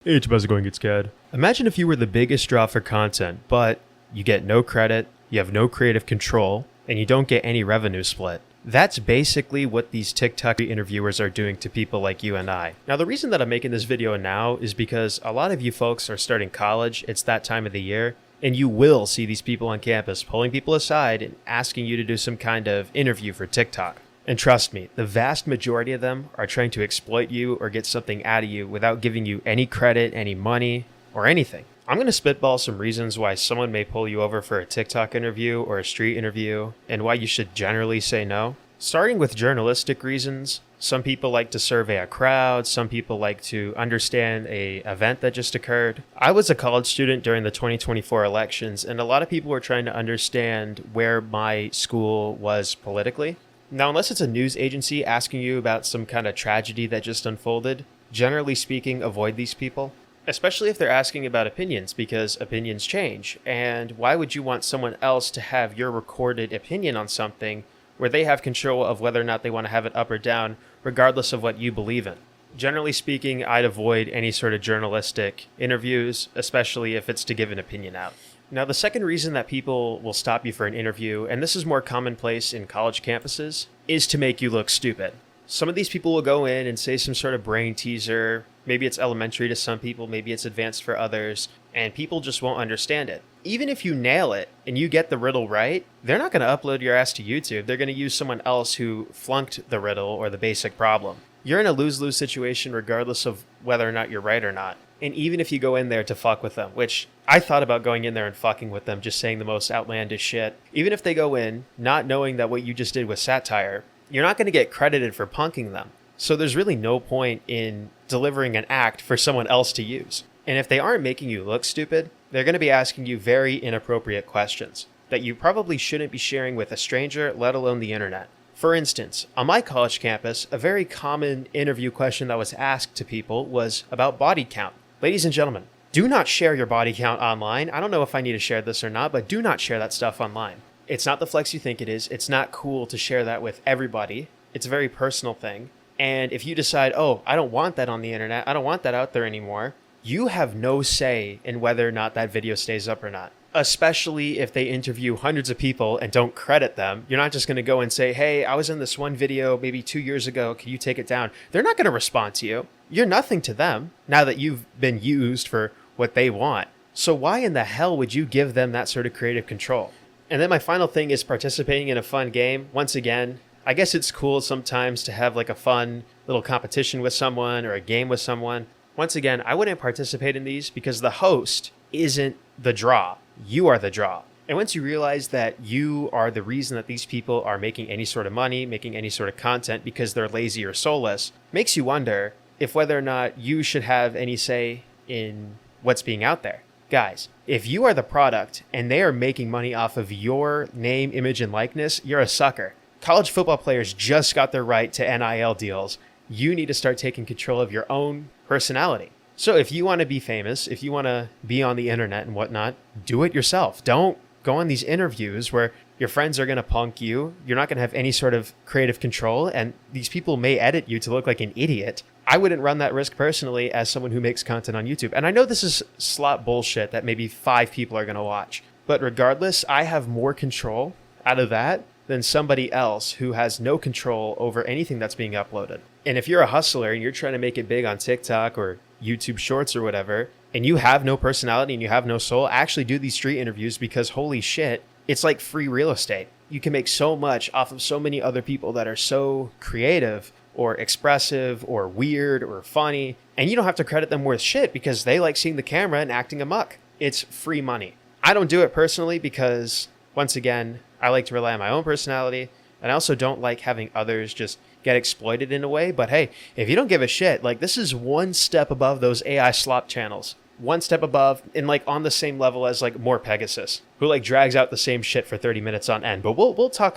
Hey, it's Buzz going, it's Cad. Imagine if you were the biggest draw for content, but you get no credit, you have no creative control, and you don't get any revenue split. That's basically what these TikTok interviewers are doing to people like you and I. Now, the reason that I'm making this video now is because a lot of you folks are starting college, it's that time of the year, and you will see these people on campus pulling people aside and asking you to do some kind of interview for TikTok. And trust me, the vast majority of them are trying to exploit you or get something out of you without giving you any credit, any money, or anything. I'm going to spitball some reasons why someone may pull you over for a TikTok interview or a street interview, and why you should generally say no. Starting with journalistic reasons, some people like to survey a crowd, some people like to understand an event that just occurred. I was a college student during the 2024 elections, and a lot of people were trying to understand where my school was politically. Now, unless it's a news agency asking you about some kind of tragedy that just unfolded, generally speaking, avoid these people. Especially if they're asking about opinions, because opinions change. And why would you want someone else to have your recorded opinion on something where they have control of whether or not they want to have it up or down, regardless of what you believe in? Generally speaking, I'd avoid any sort of journalistic interviews, especially if it's to give an opinion out. Now, the second reason that people will stop you for an interview, and this is more commonplace in college campuses, is to make you look stupid. Some of these people will go in and say some sort of brain teaser. Maybe it's elementary to some people, maybe it's advanced for others, and people just won't understand it. Even if you nail it and you get the riddle right, they're not going to upload your ass to YouTube. They're going to use someone else who flunked the riddle or the basic problem. You're in a lose-lose situation regardless of whether or not you're right or not. And even if you go in there to fuck with them, which I thought about going in there and fucking with them, just saying the most outlandish shit. Even if they go in not knowing that what you just did was satire, you're not going to get credited for punking them. So there's really no point in delivering an act for someone else to use. And if they aren't making you look stupid, they're going to be asking you very inappropriate questions that you probably shouldn't be sharing with a stranger, let alone the internet. For instance, on my college campus, a very common interview question that was asked to people was about body count. Ladies and gentlemen, do not share your body count online. I don't know if I need to share this or not, but do not share that stuff online. It's not the flex you think it is. It's not cool to share that with everybody. It's a very personal thing. And if you decide, oh, I don't want that on the internet, I don't want that out there anymore, you have no say in whether or not that video stays up or not. Especially if they interview hundreds of people and don't credit them. You're not just going to go and say, hey, I was in this one video maybe 2 years ago. Can you take it down? They're not going to respond to you. You're nothing to them now that you've been used for what they want. So why in the hell would you give them that sort of creative control? And then my final thing is participating in a fun game. Once again, I guess it's cool sometimes to have like a fun little competition with someone or a game with someone. Once again, I wouldn't participate in these because the host isn't the draw. You are the draw. And once you realize that you are the reason that these people are making any sort of money, making any sort of content because they're lazy or soulless, makes you wonder if whether or not you should have any say in what's being out there. Guys, if you are the product and they are making money off of your name, image, and likeness, you're a sucker. College football players just got their right to NIL deals. You need to start taking control of your own personality. So if you want to be famous, if you want to be on the internet and whatnot, do it yourself. Don't go on these interviews where your friends are going to punk you. You're not going to have any sort of creative control, and these people may edit you to look like an idiot. I wouldn't run that risk personally as someone who makes content on YouTube. And I know this is slot bullshit that maybe 5 people are going to watch. But regardless, I have more control out of that than somebody else who has no control over anything that's being uploaded. And if you're a hustler and you're trying to make it big on TikTok or YouTube Shorts or whatever, and you have no personality and you have no soul, actually do these street interviews because holy shit, it's like free real estate. You can make so much off of so many other people that are so creative or expressive or weird or funny, and you don't have to credit them worth shit because they like seeing the camera and acting amok. It's free money. I don't do it personally because, once again, I like to rely on my own personality, and I also don't like having others just get exploited in a way. But hey, if you don't give a shit, like this is one step above those AI slop channels. One step above and like on the same level as like more Pegasus, who like drags out the same shit for 30 minutes on end. But we'll talk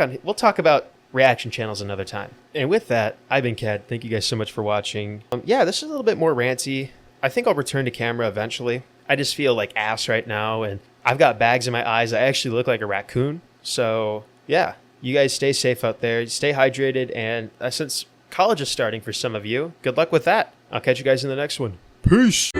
about reaction channels another time. And with that, I've been Cad. Thank you guys so much for watching. Yeah, this is a little bit more ranty. I think I'll return to camera eventually. I just feel like ass right now, and I've got bags in my eyes. I actually look like a raccoon. So yeah, you guys stay safe out there. Stay hydrated. And since college is starting for some of you, good luck with that. I'll catch you guys in the next one. Peace.